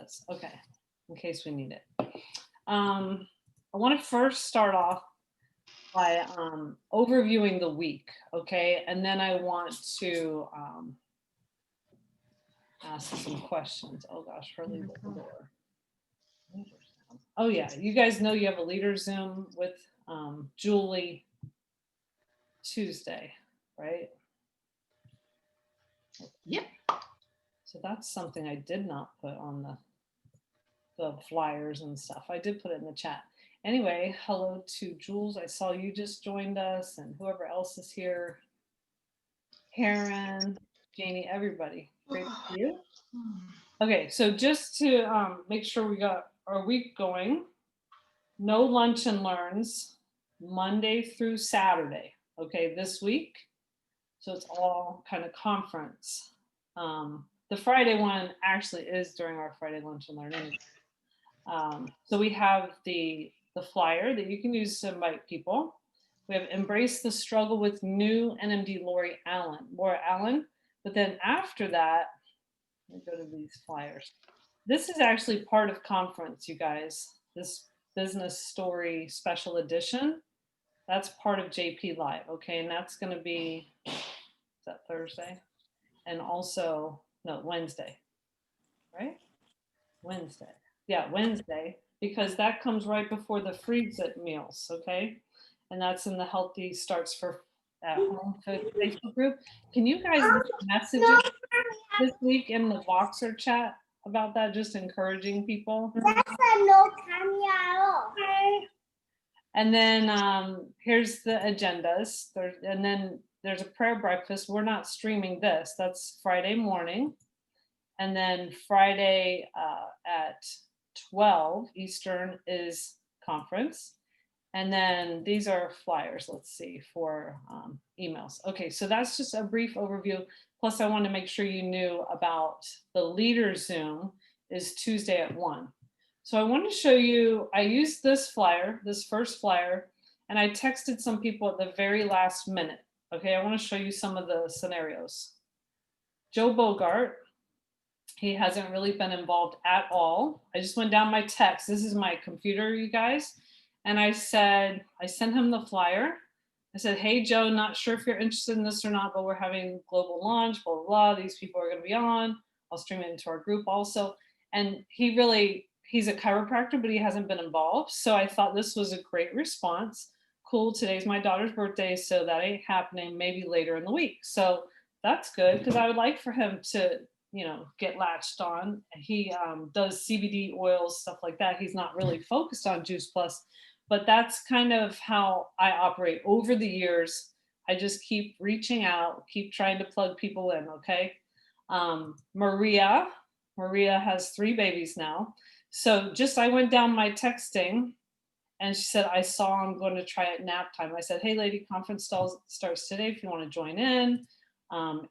says. Okay, in case we need it. I want to first start off by overviewing the week, okay? And then I want to ask some questions. Oh gosh, Hurley at the door. Oh yeah, you guys know you have a leader Zoom with Julie Tuesday, right? Yep. So that's something I did not put on the flyers and stuff. I did put it in the chat. Anyway, hello to Jules. I saw you just joined us and whoever else is here. Karen, Janie, everybody. Great to see you. Okay, so just to make sure we got our week going, no lunch and learns Monday through Saturday, okay, this week. So it's all kind of conference. The Friday one actually is during our Friday lunch and learn anyway. So we have the flyer that you can use to invite people. We have Embrace the Struggle with New NMD Laura Allen. But then after that, let me go to these flyers. This is actually part of conference, you guys. This business story special edition, that's part of JP Live, okay? And that's going to be, is that Thursday? And also, no, Wednesday, right? Wednesday. Yeah, Wednesday, because that comes right before the Freeds It meals, okay? And that's in the Healthy Starts for at Home Facebook group. Can you guys message it this week in the Voxer chat about that, just encouraging people? And then here's the agendas. And then there's a prayer breakfast. We're not streaming this. That's Friday morning. And then Friday at 12 Eastern is conference. And then these are flyers, let's see, for emails. Okay, so that's just a brief overview. Plus, I want to make sure you knew about the leader Zoom is Tuesday at 1. So I want to show you, I used this flyer, this first flyer, and I texted some people at the very last minute. Okay, I want to show you some of the scenarios. Joe Bogart, he hasn't really been involved at all. I just went down my text. This is my computer, you guys. And I said, I sent him the flyer. I said, hey, Joe, not sure if you're interested in this or not, but we're having global launch, blah, blah, blah. These people are going to be on. I'll stream it into our group also. And he's a chiropractor, but he hasn't been involved. So I thought this was a great response. Cool, today's my daughter's birthday, so that ain't happening, maybe later in the week. So that's good, because I would like for him to, get latched on. He does CBD oils, stuff like that. He's not really focused on Juice Plus, but that's kind of how I operate over the years. I just keep reaching out, keep trying to plug people in, okay? Maria has 3 babies now. So I went down my texting and she said, I saw I'm going to try at nap time. I said, hey lady, conference starts today if you want to join in.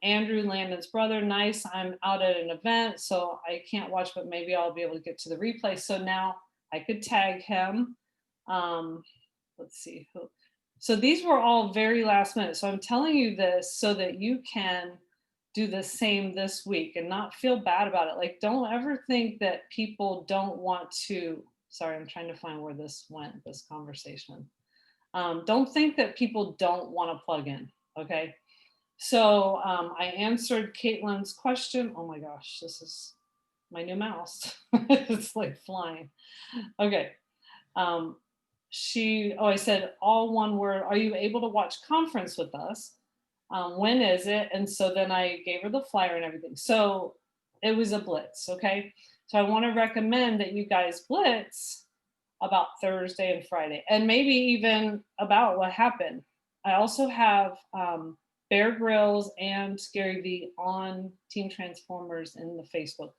Andrew, Landon's brother, nice. I'm out at an event, so I can't watch, but maybe I'll be able to get to the replay. So now I could tag him. Let's see who. So these were all very last minute. So I'm telling you this so that you can do the same this week and not feel bad about it. Like, don't ever think that people don't want to. Sorry, I'm trying to find where this went, this conversation. Don't think that people don't want to plug in, okay? So I answered Caitlin's question. Oh my gosh, this is my new mouse. It's like flying. Okay. I said all one word, are you able to watch conference with us? When is it? And so then I gave her the flyer and everything. So it was a blitz, okay? So I want to recommend that you guys blitz about Thursday and Friday, and maybe even about what happened. I also have Bear Grylls and Gary Vee on Team Transformers in the Facebook.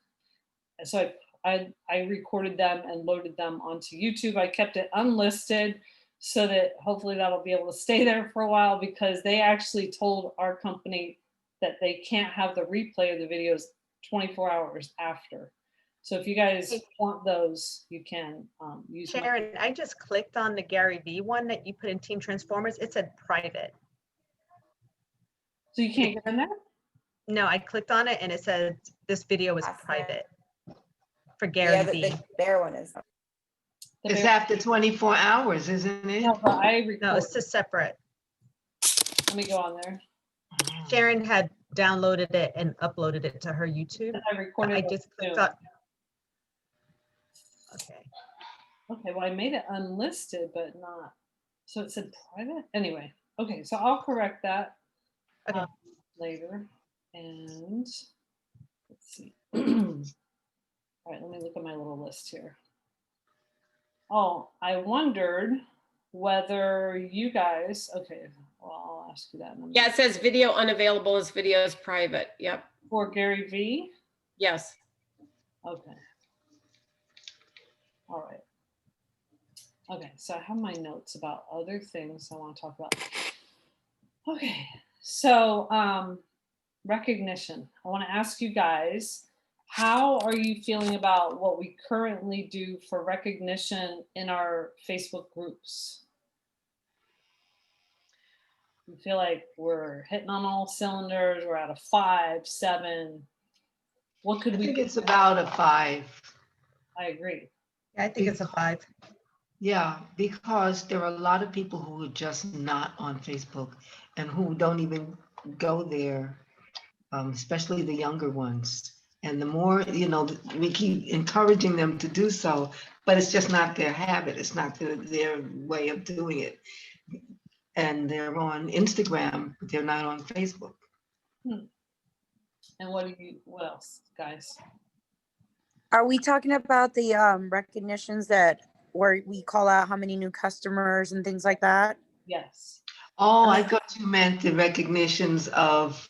So I recorded them and loaded them onto YouTube. I kept it unlisted so that hopefully that'll be able to stay there for a while, because they actually told our company that they can't have the replay of the videos 24 hours after. So if you guys want those, you can use Sharon, I just clicked on the Gary Vee one that you put in Team Transformers. It said private. So you can't get in there? No, I clicked on it and it said this video is private. for Yeah, Gary Vee. the bear one is. The It's bear- after 24 hours, isn't it? No, but I No, record. it's just separate. Let me go on there. Sharon had downloaded it and uploaded it to her YouTube. I recorded. I it just clicked too. on. Okay. Okay, well, I made it unlisted, but not, so it said private, anyway, okay, so I'll correct that. Okay. Later, and, let's see. All right, let me look at my little list here. Oh, I wondered whether you guys, okay, well, I'll ask you that in a minute. Yeah, it says video unavailable as video is private. Yep. For Gary V, Yes. okay. All right. Okay, so I have my notes about other things I want to talk about. Okay, so recognition. I want to ask you guys, how are you feeling about what we currently do for recognition in our Facebook groups? You feel like we're hitting on all cylinders, we're at a 5, 7. What could I we think do? it's about a 5. I agree. Yeah, I think it's a 5. Yeah, because there are a lot of people who are just not on Facebook and who don't even go there, especially the younger ones. And the more, we keep encouraging them to do so, but it's just not their habit. It's not their way of doing it. And they're on Instagram, but they're not on Facebook. And what else, guys? Are we talking about the recognitions that where we call out how many new customers and things like that? Yes. Oh, I thought you meant the recognitions of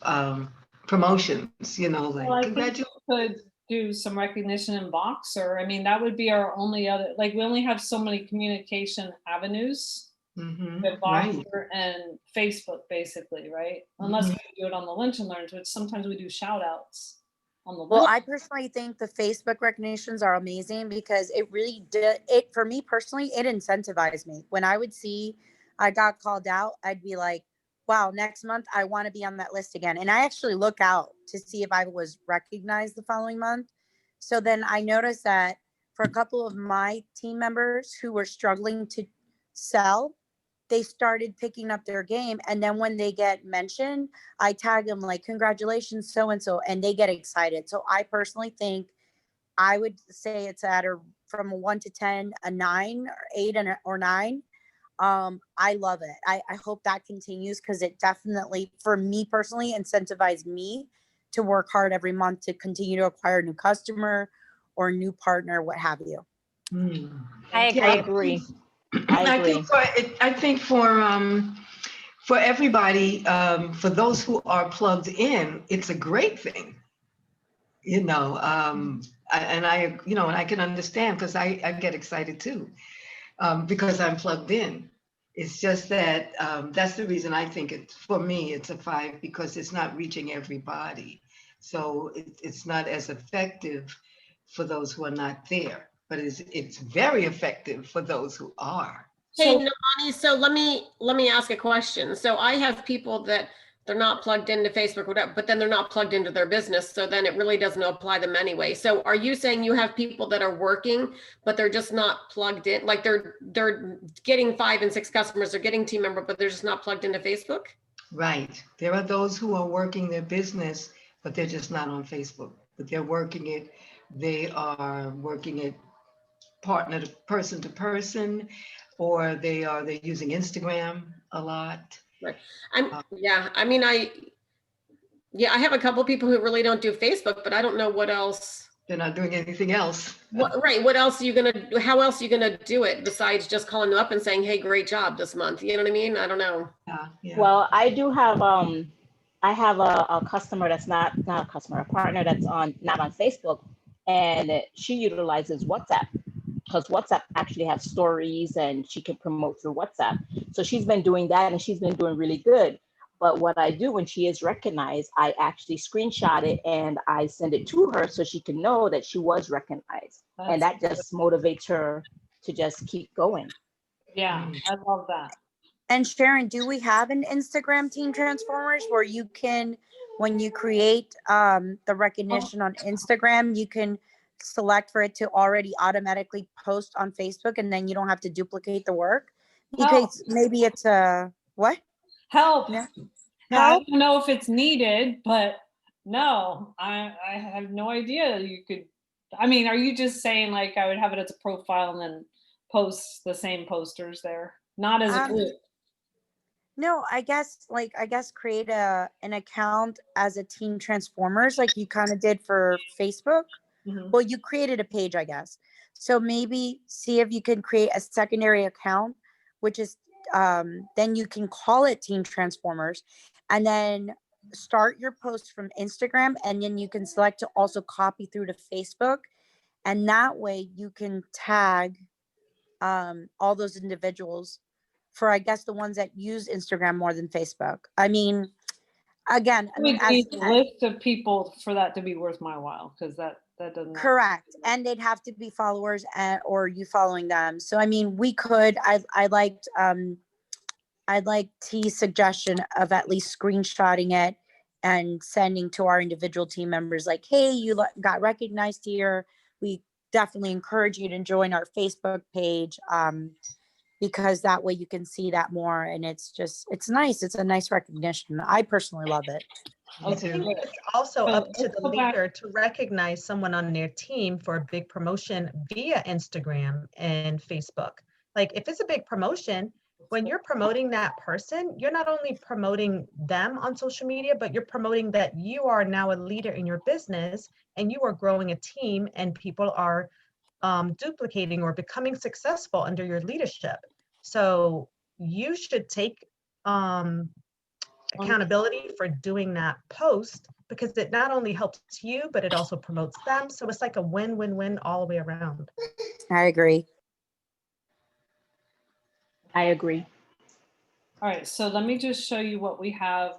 promotions, like Well, I think congratulations. we could do some recognition in Voxer. I mean, that would be our only other, like, we only have so many communication avenues with Right. Voxer and Facebook, basically, right? Unless we do it on the Lunch and Learns, which sometimes we do shout outs on the. Well, Lunch. I personally think the Facebook recognitions are amazing because it really did it for me personally. It incentivized me when I would see I got called out. I'd be like, "Wow, next month I want to be on that list again." And I actually look out to see if I was recognized the following month. So then I noticed that for a couple of my team members who were struggling to sell, they started picking up their game. And then when they get mentioned, I tag them like, congratulations, so and so, and they get excited. So I personally think I would say it's at a from a 1 to 10, a 9 or 8 or 9. I love it. I hope that continues because it definitely, for me personally, incentivized me to work hard every month to continue to acquire a new customer or new partner, what have you. I Yeah, agree. I agree. I think for everybody, for those who are plugged in, it's a great thing. And I can understand because I get excited too, because I'm plugged in. It's just that that's the reason I think for me, it's a 5 because it's not reaching everybody. So it's not as effective for those who are not there, but it's very effective for those who are. Hey, Navani, so let me ask a question. So I have people that they're not plugged into Facebook, whatever, but then they're not plugged into their business. So then it really doesn't apply them anyway. So are you saying you have people that are working, but they're just not plugged in? Like they're getting 5 and 6 customers, they're getting team member, but they're just not plugged into Facebook? Right. There are those who are working their business, but they're just not on Facebook, but they're working it. They are working it partner to person, or they're using Instagram a lot. Right. I mean, I have a couple people who really don't do Facebook, but I don't know what else. They're not doing anything else. What else are you going to do? How else are you going to do it besides just calling them up and saying, hey, great job this month? You know what I mean? I don't know. Yeah. Well, I do have I have a customer that's not a customer, a partner that's not on Facebook, and she utilizes WhatsApp because WhatsApp actually has stories and she can promote through WhatsApp. So she's been doing that and she's been doing really good. But what I do when she is recognized, I actually screenshot it and I send it to her so she can know that she was recognized. And that just motivates her to just keep going. Yeah, I love that. And Sharon, do we have an Instagram Team Transformers where you can, when you create the recognition on Instagram, you can select for it to already automatically post on Facebook and then you don't have to duplicate the work? Help. Because maybe it's a, what? Help. No. Yeah, I Help? don't know if it's needed, but no, I have no idea you could, I mean, are you just saying like I would have it as a profile and then post the same posters there? Not as a Um, group. No, I guess create an account as a Teen Transformers like you kind of did for Facebook. Mhm. Well, you created a page, I guess. So maybe see if you can create a secondary account, which is then you can call it Teen Transformers and then start your post from Instagram and then you can select to also copy through to Facebook. And that way you can tag all those individuals for, I guess, the ones that use Instagram more than Facebook. I mean, again, I We mean, need a list of people for that to be worth my while, because that doesn't. correct. And they'd have to be followers and, or you following them. So, I mean, we could, I'd like T's suggestion of at least screenshotting it and sending to our individual team members like, hey, you got recognized here. We definitely encourage you to join our Facebook page. Because that way you can see that more and it's just, it's nice. It's a nice recognition. I personally love it. Me Okay, I too. think it's also So up to let's the go back. leader to recognize someone on their team for a big promotion via Instagram and Facebook. Like if it's a big promotion, when you're promoting that person, you're not only promoting them on social media, but you're promoting that you are now a leader in your business and you are growing a team and people are duplicating or becoming successful under your leadership. So you should take accountability for doing that post because it not only helps you, but it also promotes them. So it's like a win-win-win all the way around. I agree. I agree. All right, so let me just show you what we have,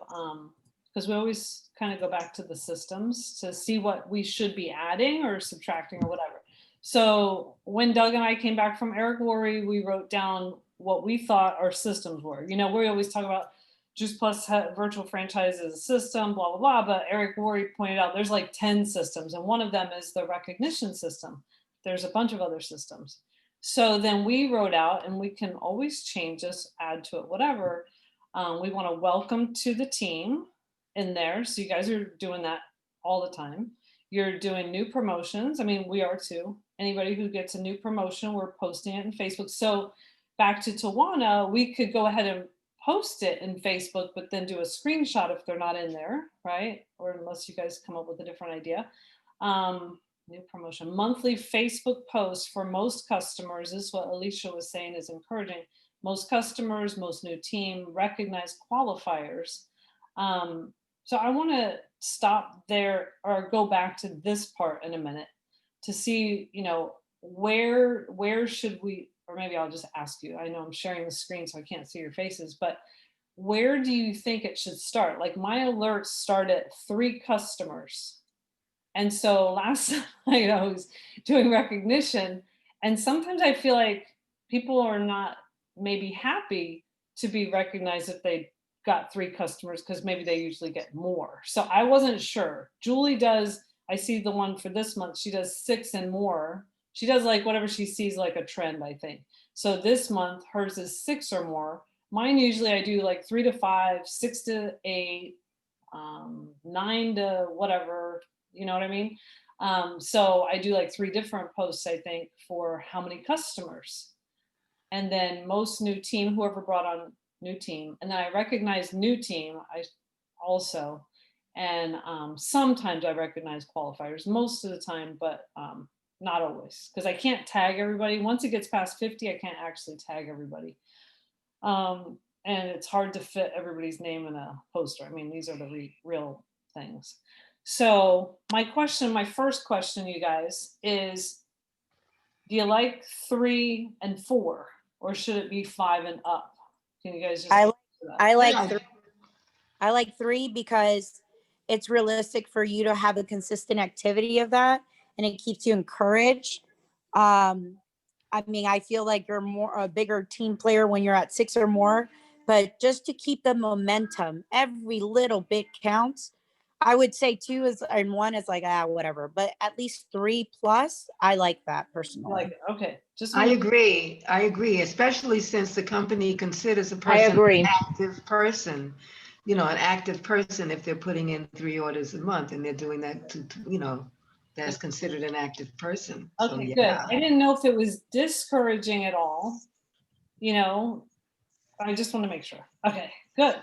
because we always kind of go back to the systems to see what we should be adding or subtracting or whatever. So when Doug and I came back from Eric Worre, we wrote down what we thought our systems were. You know, we always talk about Juice Plus virtual franchise as a system, blah, blah, blah. But Eric Worre pointed out there's like 10 systems, and one of them is the recognition system. There's a bunch of other systems. So then we wrote out, and we can always change this, add to it, whatever. We want to welcome to the team in there. So you guys are doing that all the time. You're doing new promotions. I mean, we are too. Anybody who gets a new promotion, we're posting it in Facebook. So back to Tawana, we could go ahead and post it in Facebook, but then do a screenshot if they're not in there, right? Or unless you guys come up with a different idea. New promotion, monthly Facebook posts for most customers. This is what Alicia was saying is encouraging. Most customers, most new team, recognize qualifiers. So I want to stop there or go back to this part in a minute to see, you know, where should we, or maybe I'll just ask you. I know I'm sharing the screen so I can't see your faces, but where do you think it should start? Like my alerts start at 3 customers. And so last night I was doing recognition, and sometimes I feel like people are not maybe happy to be recognized if they got 3 customers because maybe they usually get more. So I wasn't sure. Julie does, I see the one for this month, she does 6 and more. She does like whatever she sees like a trend, I think. So this month hers is 6 or more. Mine usually I do like 3 to 5, 6 to 8, 9 to whatever, you know what I mean? So I do like 3 different posts, I think, for how many customers. And then most new team, whoever brought on new team. And then I recognize new team, I also. And sometimes I recognize qualifiers, most of the time, but not always. Because I can't tag everybody. Once it gets past 50, I can't actually tag everybody. And it's hard to fit everybody's name in a poster. I mean, these are the real things. So my first question, you guys, is do you like 3 and 4, or should it be 5 and up? Can you guys just I like Yeah. 3. I like 3 because it's realistic for you to have a consistent activity of that and it keeps you encouraged. I mean, I feel like you're a bigger team player when you're at 6 or more, but just to keep the momentum, every little bit counts. I would say 2 is, and 1 is like, whatever, but at least 3 plus, I like that personally. Like, okay, just. I wanna- agree, especially since the company considers a I person agree. an active person. An active person if they're putting in 3 orders a month and they're doing that that's considered an active person. So, Okay, good. yeah. I didn't know if it was discouraging at all. I just want to make sure. Okay, good.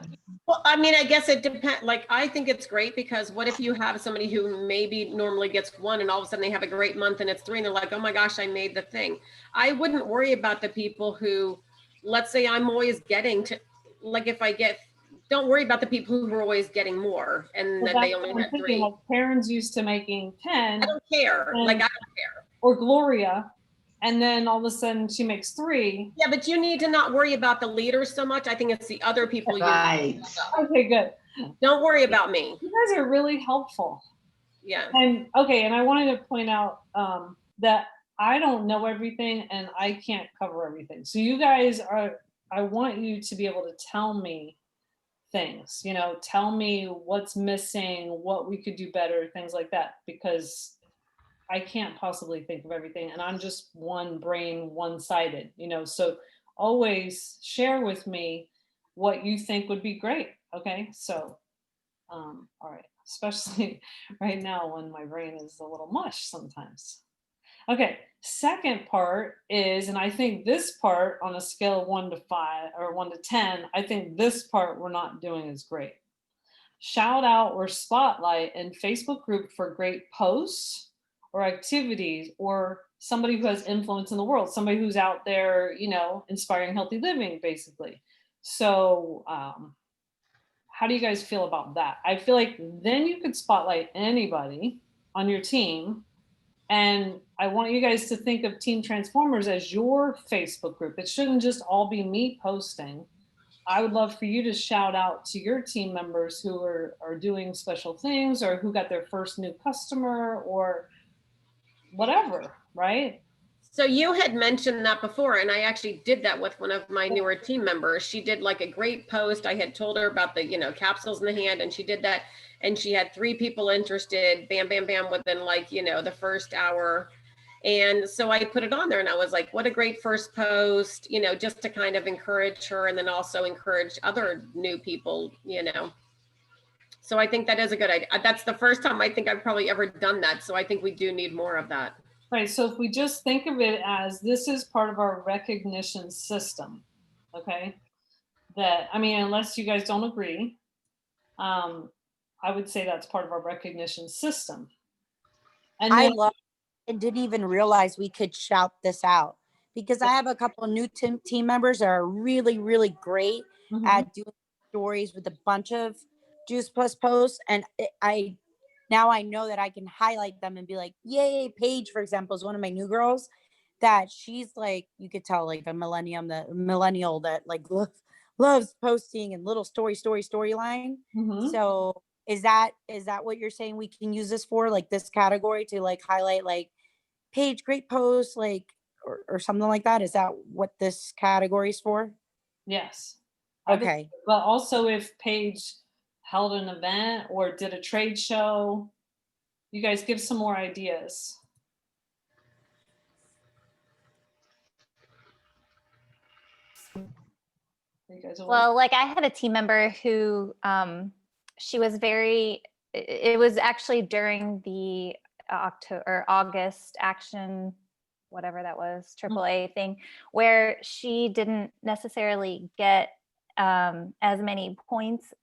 Well, I mean, I guess it depends. Like, I think it's great because what if you have somebody who maybe normally gets 1 and all of a sudden they have a great month and it's 3 and they're like, oh my gosh, I made the thing. I wouldn't worry about the people who, let's say I'm always getting to, like if I get, don't worry about the people who are always getting more and Well, that they that's only what I'm had thinking, 3. like Karen's used to making 10 I don't care. Like, I don't care. or Gloria, and then all of a sudden she makes 3. Yeah, but you need to not worry about the leaders so much. I think it's the other people you Right. Okay, good. don't worry about me. You guys are really helpful. Yeah. And okay, and I wanted to point out that I don't know everything and I can't cover everything. So you guys I want you to be able to tell me things, tell me what's missing, what we could do better, things like that, because I can't possibly think of everything and I'm just one brain, one-sided, so always share with me what you think would be great. Okay, so all right, especially right now when my brain is a little mush sometimes. Okay, second part is, and I think this part on a scale of 1 to 5 or 1 to 10, I think this part we're not doing is great. Shout out or spotlight in Facebook group for great posts or activities or somebody who has influence in the world, somebody who's out there, inspiring healthy living, basically. So, how do you guys feel about that? I feel like then you could spotlight anybody on your team. And I want you guys to think of Team Transformers as your Facebook group. It shouldn't just all be me posting. I would love for you to shout out to your team members who are doing special things or who got their first new customer or whatever, right? So you had mentioned that before, and I actually did that with one of my newer team members. She did like a great post. I had told her about the, capsules in the hand, and she did that. And she had 3 people interested, bam, bam, bam, within like, the first hour. And so I put it on there and I was like, what a great first post, just to kind of encourage her and then also encourage other new people, So I think that is a good idea. That's the first time I think I've probably ever done that. So I think we do need more of that. Right, so if we just think of it as this is part of our recognition system, okay? That, unless you guys don't agree, I would say that's part of our recognition system. And I then, love and didn't even realize we could shout this out because I have a couple of new team members that are really, really great Mhm. at doing stories with a bunch of Juice Plus posts. And now I know that I can highlight them and be like, yay, Paige, for example, is one of my new girls that she's like, you could tell like the millennial that like loves posting and little storyline. Mhm. So is that what you're saying we can use this for, like this category to like highlight like Paige, great post, like or something like that? Is that what this category is for? Yes. Okay. But also if Paige held an event or did a trade show, you guys give some more ideas. You guys will- Well, like I had a team member who she was it was actually during the August action, whatever that was, AAA thing, where she didn't necessarily get as many points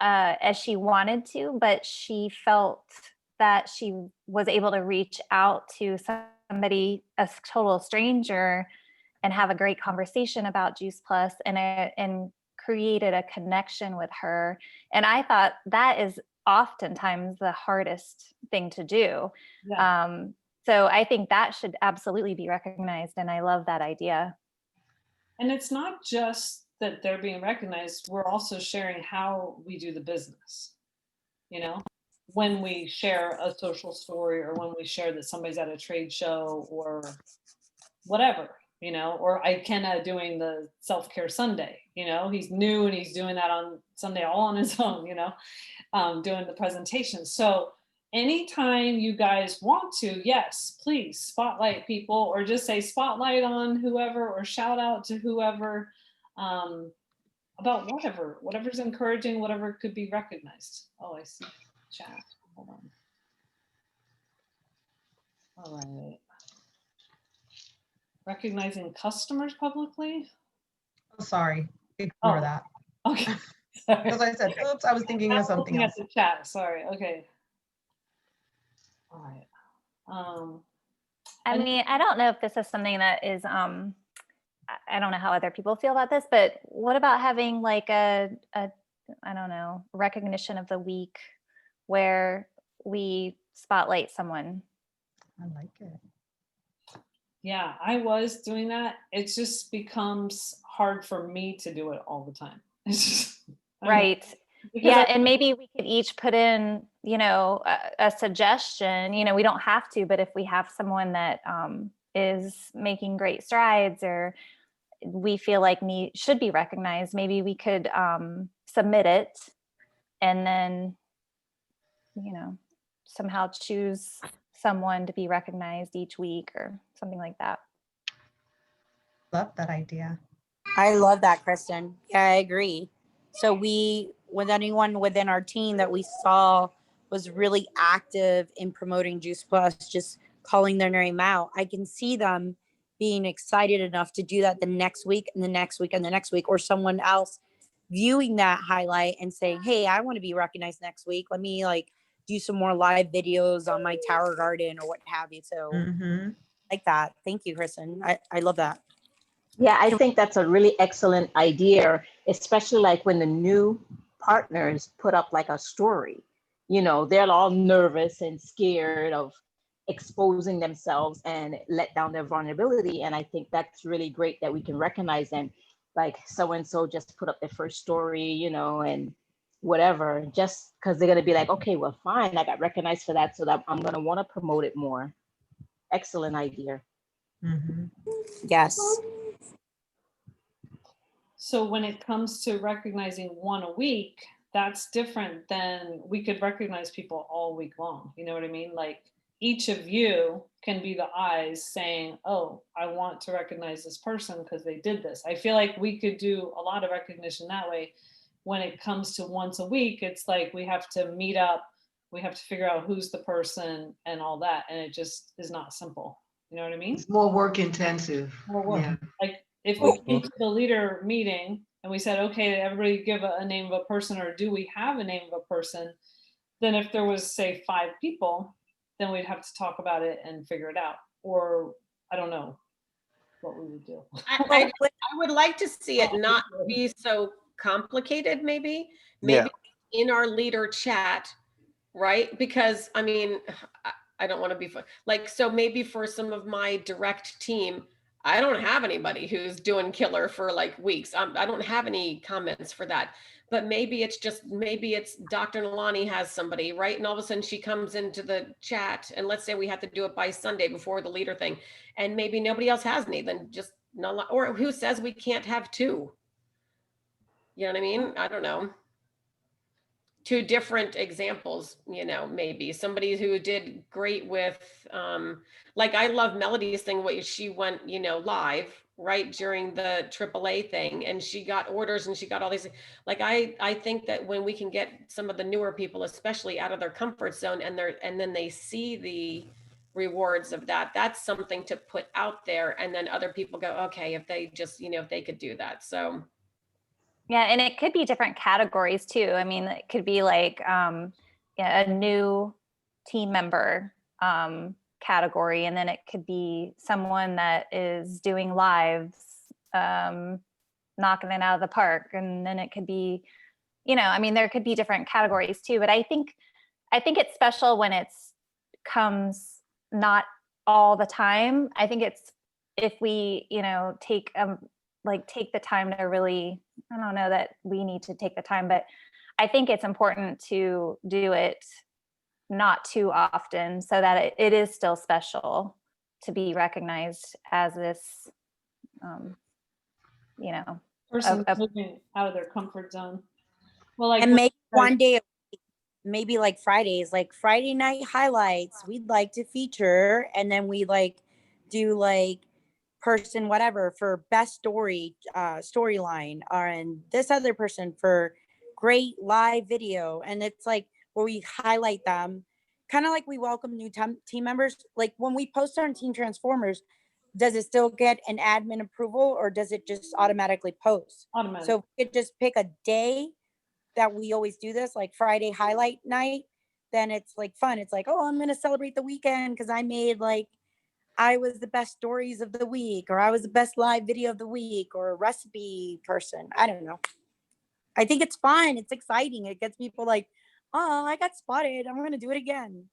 as she wanted to, but she felt that she was able to reach out to somebody, a total stranger, and have a great conversation about Juice Plus and created a connection with her. And I thought that is oftentimes the hardest thing to do. Yeah. So I think that should absolutely be recognized. And I love that idea. And it's not just that they're being recognized, we're also sharing how we do the business. When we share a social story or when we share that somebody's at a trade show or whatever, you know, or Ikenna doing the self-care Sunday, you know, he's new and he's doing that on Sunday all on his own, you know, doing the presentation. So anytime you guys want to, yes, please spotlight people or just say spotlight on whoever or shout out to whoever about whatever's encouraging, whatever could be recognized. Oh, I see chat. Hold on. All right. Recognizing customers publicly? Oh, sorry, ignore Oh. that. Okay. Sorry. Because I said, oops, I was thinking I of was something looking else. at the chat, sorry, okay. All right. I And- mean, I don't know if this is something that is, I don't know how other people feel about this, but what about having like a I don't know, recognition of the week where we spotlight someone? I like it. Yeah, I was doing that. It just becomes hard for me to do it all the time. It's just, I mean, Right. because Yeah, I- and maybe we could each put in, you know, a suggestion. You know, we don't have to, but if we have someone that is making great strides or we feel like should be recognized, maybe we could submit it and then, you know, somehow choose someone to be recognized each week or something like that. Love that idea. I love that, Kristen. Yeah, I agree. So with anyone within our team that we saw was really active in promoting Juice Plus, just calling their name out, I can see them being excited enough to do that the next week and the next week and the next week, or someone else viewing that highlight and saying, hey, I want to be recognized next week. Let me like do some more live videos on my tower garden or what have you. So Mm-hmm. like that. Thank you, Kristen. I love that. Yeah, I think that's a really excellent idea, especially like when the new partners put up like a story. You know, they're all nervous and scared of exposing themselves and let down their vulnerability. And I think that's really great that we can recognize them. Like so and so just put up their first story, you know, and whatever, just because they're going to be like, okay, well, fine, I got recognized for that. So that I'm going to want to promote it more. Excellent idea. Mm-hmm. Yes. So when it comes to recognizing one a week, that's different than we could recognize people all week long. You know what I mean? Like each of you can be the eyes saying, oh, I want to recognize this person because they did this. I feel like we could do a lot of recognition that way. When it comes to once a week, it's like we have to meet up, we have to figure out who's the person and all that. And it just is not simple. You know what I mean? It's more work intensive. More work. Yeah. Like if we came to the leader meeting and we said, okay, everybody give a name of a person, or do we have a name of a person? Then if there was say 5 people, then we'd have to talk about it and figure it out. Or I don't know what we would do. I would like to see it not be so complicated, maybe in our leader chat, right? Because I mean, I don't want to be like, so maybe for some of my direct team, I don't have anybody who's doing killer for like weeks. I don't have any comments for that. But maybe it's Dr. Nalani has somebody, right? And all of a sudden she comes into the chat, and let's say we have to do it by Sunday before the leader thing, and maybe nobody else has any, then just Nalani, or who says we can't have 2? You know what I mean? I don't know. 2 different examples, you know, maybe somebody who did great with, like I love Melody's thing, what she went, you know, live right during the AAA thing, and she got orders and she got all these, like, I think that when we can get some of the newer people, especially out of their comfort zone, and then they see the rewards of that, that's something to put out there. And then other people go, okay, if they just, you know, if they could do that. So Yeah, and it could be different categories too. I mean, it could be like yeah, a new team member category, and then it could be someone that is doing lives, knocking it out of the park, and then it could be, you know, I mean, there could be different categories too. But I think it's special when it's comes not all the time. I think it's if we, you know, take the time to really, I don't know that we need to take the time, but I think it's important to do it not too often so that it is still special to be recognized as this you know, Person a- moving out of their comfort zone. Well, like And what maybe you guys- one day, maybe like Fridays, like Friday night highlights, we'd like to feature, and then we like do like person whatever for best storyline, or and this other person for great live video, and it's like where we highlight them, kind of like we welcome new team members. Like when we post on Team Transformers, does it still get an admin approval or does it just automatically post? automatic. So if we could just pick a day that we always do this, like Friday highlight night, then it's like fun. It's like, oh, I'm gonna celebrate the weekend because I made like I was the best stories of the week, or I was the best live video of the week, or a recipe person. I don't know. I think it's fun. It's exciting. It gets people like, oh, I got spotted. I'm gonna do it again.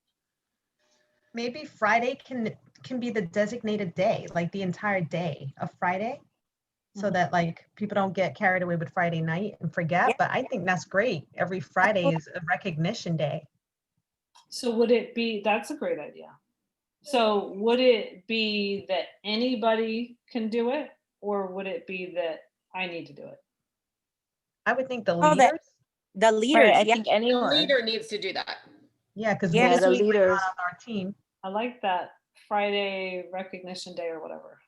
Maybe Friday can be the designated day, like the entire day of Friday, so Mhm. that like people don't get carried away with Friday night and forget. Yeah. But I think that's great. Every Friday is a recognition day. So would it be, that's a great idea. So would it be that anybody can do it, or would it be that I need to do it? I would think the Oh, leaders. The Right, leaders, I yeah. think The anyone. leader needs to do that. Yeah, because Yeah, this the week we're leaders. not on our team. I like that Friday recognition day or whatever.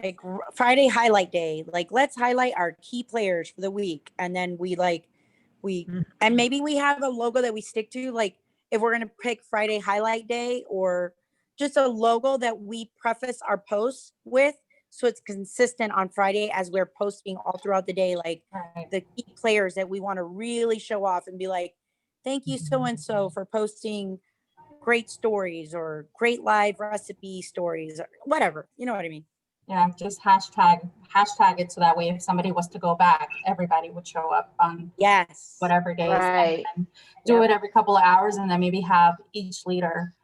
Like Friday highlight day. Like let's highlight our key players for the week, and then we Mhm. and maybe we have a logo that we stick to. Like if we're gonna pick Friday highlight day, or just a logo that we preface our posts with, so it's consistent on Friday as we're posting all throughout the day. Like Right. the key players that we want to really show off and be like, thank you so and so for posting great stories or great live recipe stories or whatever. You know what I mean? Yeah, just hashtag it so that way if somebody was to go back, everybody would show up on Yes. whatever days. Right. And do it every couple of hours, and then maybe have each leader,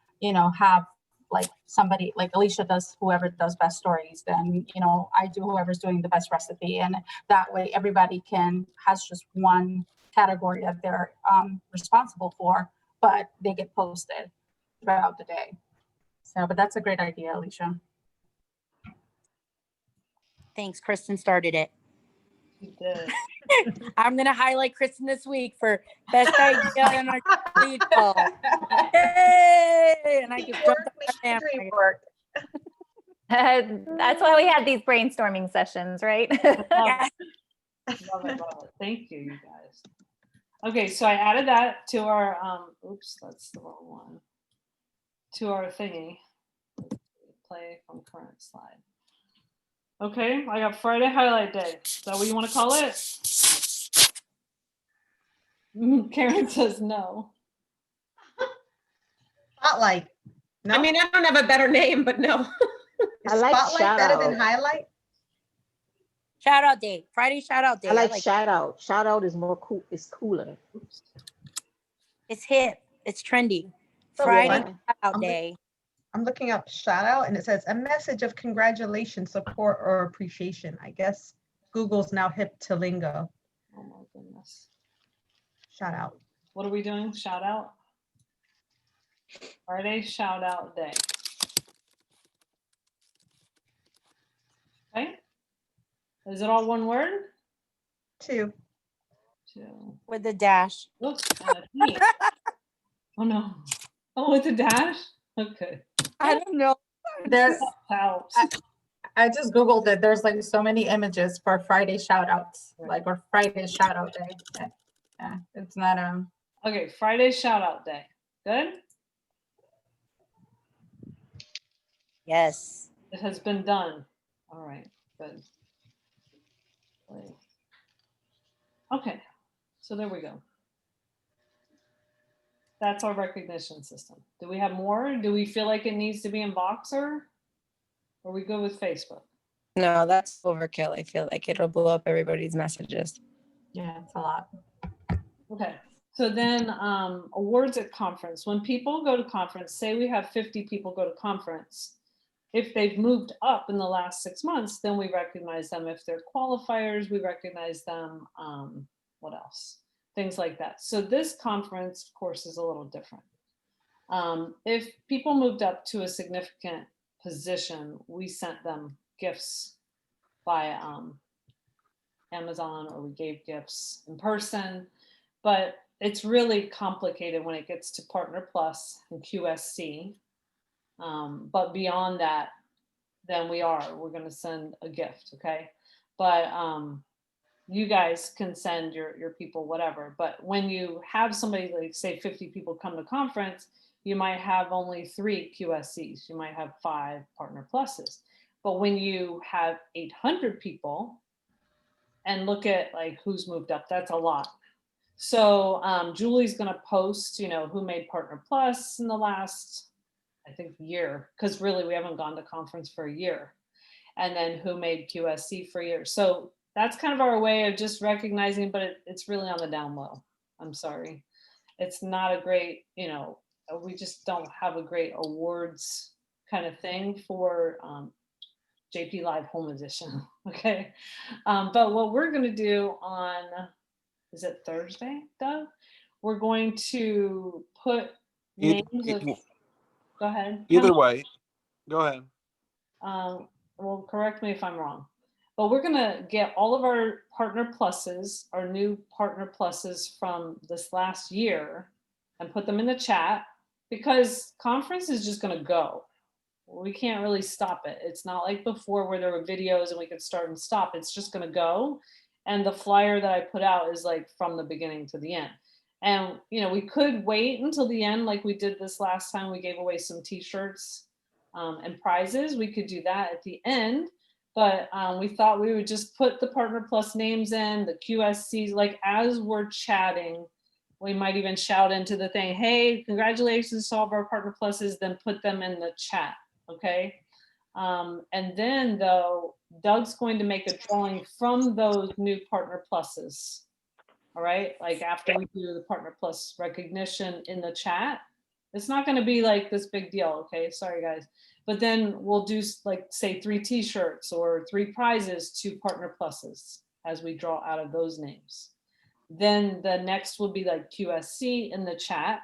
have like somebody like Alicia does, whoever does best stories, then I do whoever's doing the best recipe, and that way everybody has just one category that they're responsible for, but they get posted throughout the day. So, but that's a great idea, Alicia. Thanks. Kristen started it. You did. I'm going to highlight Kristen this week for best idea in our lead call. Yay! And I just jumped on my bandwagon. Work. that's why we have these brainstorming sessions, right? Love it, love it, love it. Thank you, you guys. Okay, so I added that to our, oops, that's the wrong one. To our thingy. Play from current slide. Okay, I got Friday highlight day. Is that what you want to call it? Karen says no. Spotlight. No, I mean, I don't have a better name, but no. is I like spotlight shout better than out. highlight? Shout out day. Friday shout out day. I like shout out. Shout out is more cool. It's cooler. It's hip. It's trendy. So Friday what? shout out I'm look- day. I'm looking up shout out, and it says a message of congratulations, support, or appreciation. I guess Google's now hip to lingo. Oh my goodness. Shout out. What are we doing? Shout out? Friday shout out day. Okay. Is it all one word? 2. Two. With the dash. Oops, and a T. Oh no. Oh, with a dash? Okay. I don't know. There's, Out. I just Googled it. There's like so many images for Friday shout outs, like, or Friday shout out day. Yeah, it's not, Okay, Friday shout out day. Good? Yes. It has been done. All right, good. Wait. Okay, so there we go. That's our recognition system. Do we have more? Do we feel like it needs to be in Boxer? Or we go with Facebook? No, that's overkill. I feel like it'll blow up everybody's messages. yeah, it's a lot. Okay, so then awards at conference. When people go to conference, say we have 50 people go to conference. If they've moved up in the last 6 months, then we recognize them. If they're qualifiers, we recognize them. What else? Things like that. So this conference, of course, is a little different. If people moved up to a significant position, we sent them gifts by Amazon, or we gave gifts in person. But it's really complicated when it gets to Partner Plus and QSC. But beyond that, then we're going to send a gift. Okay. But you guys can send your people whatever. But when you have somebody, like say 50 people come to conference, you might have only 3 QSCs. You might have 5 Partner Pluses. But when you have 800 people, and look at like who's moved up, that's a lot. So Julie's going to post, who made Partner Plus in the last, I think, year, because really we haven't gone to conference for a year. And then who made QSC for a year. So that's kind of our way of just recognizing, but it's really on the down low. I'm sorry. It's not a great, we just don't have a great awards kind of thing for JP Live Home Edition. Okay. But what we're going to do on, is it Thursday, Doug? We're going to put names of, go ahead. Either way, go ahead. Well, correct me if I'm wrong, but we're going to get all of our Partner Pluses, our new Partner Pluses from this last year, and put them in the chat, because conference is just going to go. We can't really stop it. It's not like before where there were videos and we could start and stop. It's just going to go. And the flyer that I put out is like from the beginning to the end. And, we could wait until the end, like we did this last time. We gave away some t-shirts and prizes. We could do that at the end, but we thought we would just put the Partner Plus names in, the QSCs, like as we're chatting, we might even shout into the thing, hey, congratulations to all of our Partner Pluses, then put them in the chat, okay? And then though, Doug's going to make a drawing from those new Partner Pluses, all right? Like after we do the Partner Plus recognition in the chat, it's not going to be like this big deal, okay? Sorry, guys. But then we'll do like, say 3 t-shirts or 3 prizes to Partner Pluses as we draw out of those names. Then the next will be like QSC in the chat,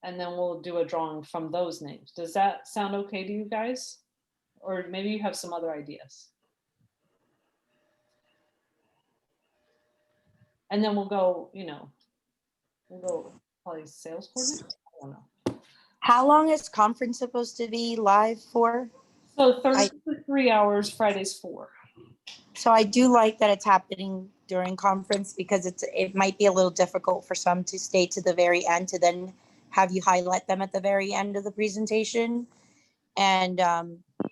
and then we'll do a drawing from those names. Does that sound okay to you guys? Or maybe you have some other ideas. And then we'll go, we'll go probably sales coordinator. I don't know. How long is conference supposed to be live for? So Thursday 3 hours, Fridays 4. So I do like that it's happening during conference, because it might be a little difficult for some to stay to the very end to then have you highlight them at the very end of the presentation. And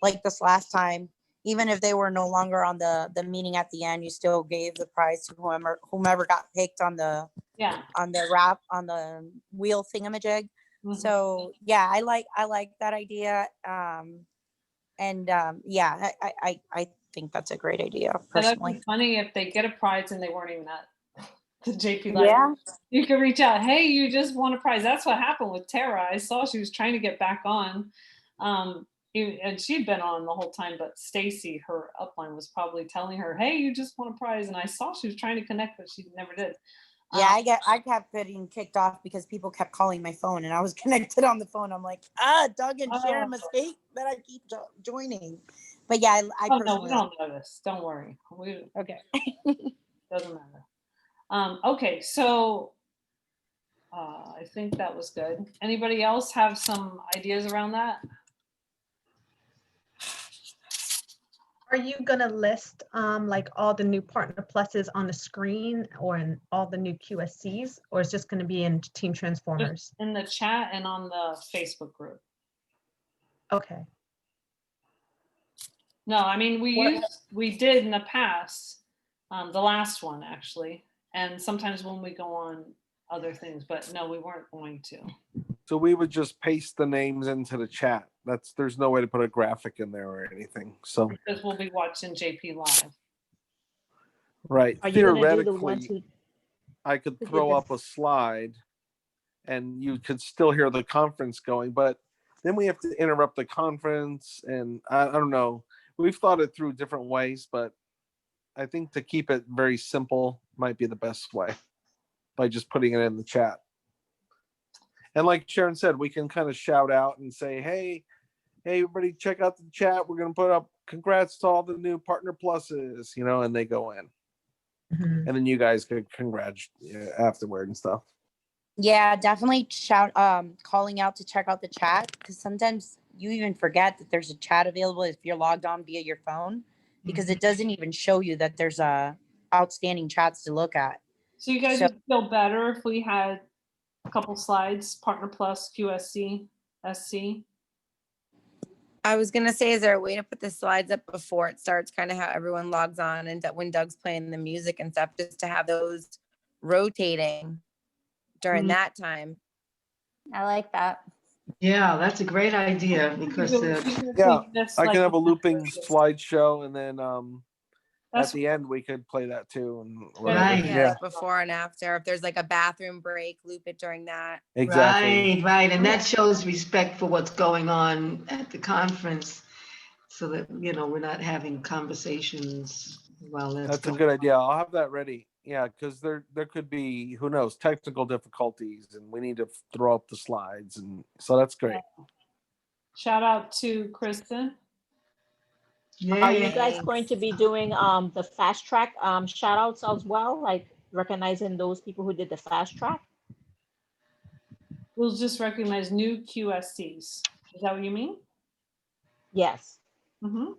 like this last time, even if they were no longer on the meeting at the end, you still gave the prize to whomever got picked on the wheel thingamajig. Mhm. So yeah, I like that idea. Yeah, I think that's a great idea And that'd personally. be funny if they get a prize and they weren't even at the JP Live. Yeah. You could reach out, hey, you just won a prize. That's what happened with Tara. I saw she was trying to get back on. And she'd been on the whole time, but Stacy, her upline, was probably telling her, hey, you just won a prize. And I saw she was trying to connect, but she never did. Yeah, I kept getting kicked off because people kept calling my phone and I was connected on the phone. I'm like, Doug and Sharon mistake that I keep joining. But yeah, I no, personally we don't notice. Don't worry. okay. Doesn't matter. Okay, so I think that was good. Anybody else have some ideas around that? Are you gonna list like all the new Partner Pluses on the screen or in all the new QSCs, or is just gonna be in Team Transformers? In the chat and on the Facebook group. Okay. No, I mean, we did in the past, the last one actually, and sometimes when we go on other things, but no, we weren't going to. So we would just paste the names into the chat. There's no way to put a graphic in there or anything. So Because we'll be watching JP Live. right. Are you gonna do the ones Theoretically, who I could did throw the- up a slide and you could still hear the conference going, but then we have to interrupt the conference, and I don't know. We've thought it through different ways, but I think to keep it very simple might be the best way by just putting it in the chat. And like Sharon said, we can kind of shout out and say, hey, everybody, check out the chat. We're going to put up congrats to all the new partner pluses, and they go in. Mhm. And then you guys could afterward and stuff. Yeah, definitely calling out to check out the chat, because sometimes you even forget that there's a chat available if you're logged on via your phone, because it doesn't even show you that there's outstanding chats to look at. So you guys So- would feel better if we had a couple slides, Partner Plus, QSC, SC. I was gonna say, is there a way to put the slides up before it starts, kind of how everyone logs on, and that when Doug's playing the music and stuff, just to have those rotating during Mhm. that time? I like that. Yeah, that's a great idea because Yeah, I can have a looping slideshow, and then at That's the end we could play that too. And Right. Yeah, like before and after. If there's like a bathroom break, loop it during that. exactly. right. And that shows respect for what's going on at the conference so that, we're not having conversations while that's That's a going good idea. I'll have that ready. Yeah, because there could be, who knows, technical difficulties, and we need to throw up the slides, and so that's great. Shout out to Kristen. Are you Yeah. guys going to be doing the fast track shout outs as well? Like recognizing those people who did the fast track? We'll just recognize new QSCs. Is that what you mean? Yes. Mm-hmm.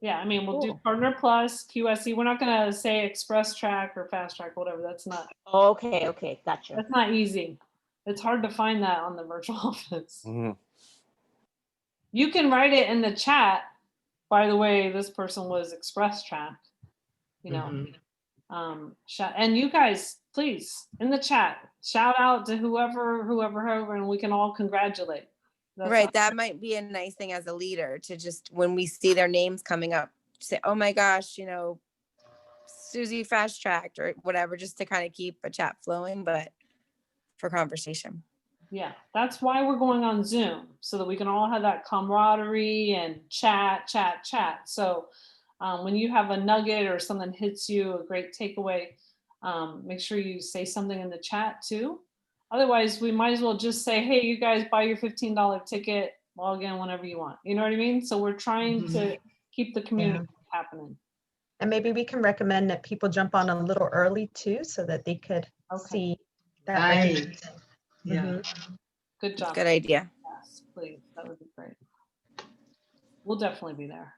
Yeah, I mean, we'll do Cool. Partner Plus, QSC. We're not gonna say Express Track or Fast Track, whatever. That's Okay, gotcha. not easy. It's hard to find that on the virtual office. Mhm. You can write it in the chat. By the way, this person was Express Track. Mhm. And you guys, please, in the chat, shout out to whoever, and we can all congratulate. That's Right, that might be a nice thing as a leader to just, when we see their names coming up, say, oh my gosh, Susie fast tracked or whatever, just to kind of keep a chat flowing, but for conversation. Yeah, that's why we're going on Zoom, so that we can all have that camaraderie and chat. So when you have a nugget or something hits you, a great takeaway, make sure you say something in the chat too. Otherwise, we might as well just say, hey, you guys buy your $15 ticket, log in whenever you want. You know what I mean? So we're trying to keep the community happening. And maybe we can recommend that people jump on a little early too, so that they could see that. Right. recognition. Yeah. Mhm. Good job. Good idea. Yes, please. That would be great. We'll definitely be there.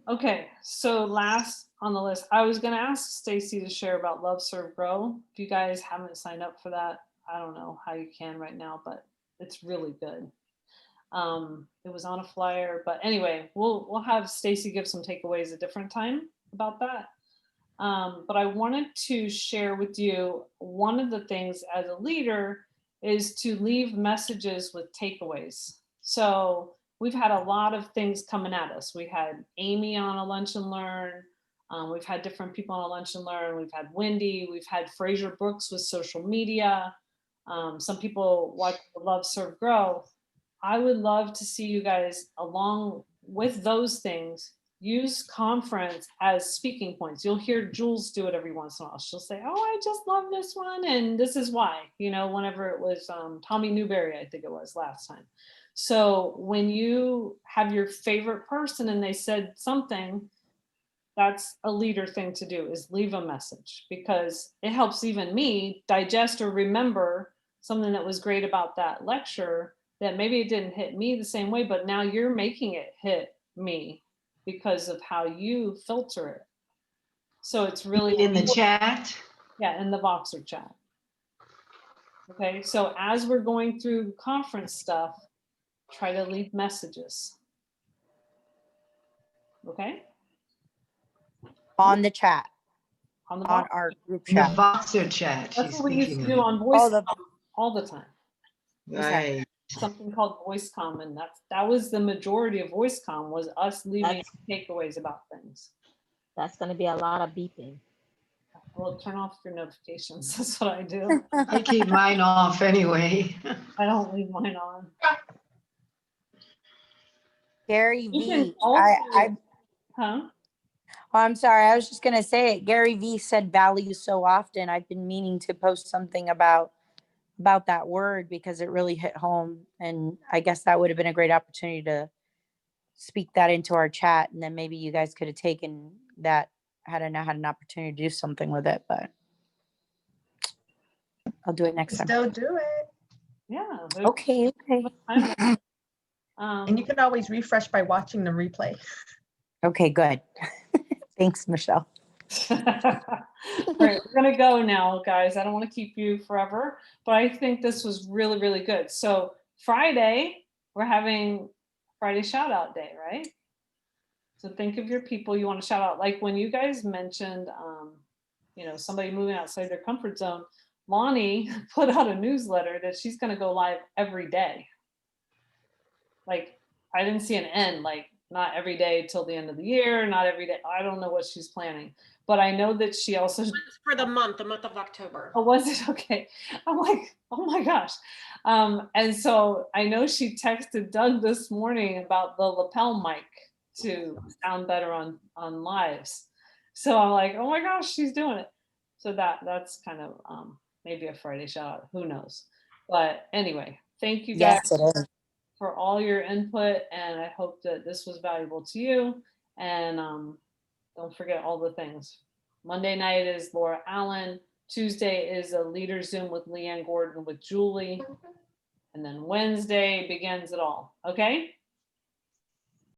Okay, so last on the list, I was going to ask Stacy to share about Love Serve Grow. If you guys haven't signed up for that, I don't know how you can right now, but it's really good. It was on a flyer, but anyway, we'll have Stacy give some takeaways a different time about that. But I wanted to share with you, one of the things as a leader is to leave messages with takeaways. So we've had a lot of things coming at us. We had Amy on a Lunch and Learn. We've had different people on a Lunch and Learn. We've had Wendy. We've had Fraser Brooks with social media. Some people watch Love Serve Grow. I would love to see you guys, along with those things, use conference as speaking points. You'll hear Jules do it every once in a while. She'll say, oh, I just love this one, and this is why, whenever it was Tommy Newberry, I think it was last time. So when you have your favorite person and they said something, that's a leader thing to do, is leave a message, because it helps even me digest or remember something that was great about that lecture, that maybe it didn't hit me the same way, but now you're making it hit me because of how you filter it. So it's really In the chat. Yeah, in the Voxer chat. Okay, so as we're going through conference stuff, try to leave messages. Okay? On the chat, On on our group In the chat. Voxer chat. That's she's what we used to speaking do of. on voice Oh, the all the time. Right. Something called VoiceCom, and that was the majority of VoiceCom, was us leaving takeaways about things. That's going to be a lot of beeping. Well, turn off your notifications. That's what I do. I keep mine off anyway. I don't leave mine on. Gary You can V. also, huh? Oh, I'm sorry. I was just gonna say it. Gary V said value so often. I've been meaning to post something about that word because it really hit home, and I guess that would have been a great opportunity to speak that into our chat, and then maybe you guys could have taken that, had an opportunity to do something with it, but I'll do it next time. Still do it. Yeah. there's Okay, okay. time. And you can always refresh by watching the replay. Okay, good. Thanks, Michelle. All right, we're gonna go now, guys. I don't want to keep you forever, but I think this was really, really good. So Friday, we're having Friday shout out day, right? So think of your people you want to shout out. Like when you guys mentioned, somebody moving outside their comfort zone, Lonnie put out a newsletter that she's gonna go live every day. Like I didn't see an end, like not every day till the end of the year, not every day. I don't know what she's planning, but I know that she also. It's for the month of October. Oh, was it? Okay. I'm like, oh my gosh. And so I know she texted Doug this morning about the lapel mic to sound better on lives. So I'm like, oh my gosh, she's doing it. So that's kind of maybe a Friday shout out. Who knows? But anyway, thank you guys Yes, it is. for all your input, and I hope that this was valuable to you. And don't forget all the things. Monday night is Laura Allen. Tuesday is a leader Zoom with Leanne Gordon with Julie. And then Wednesday begins it all. Okay?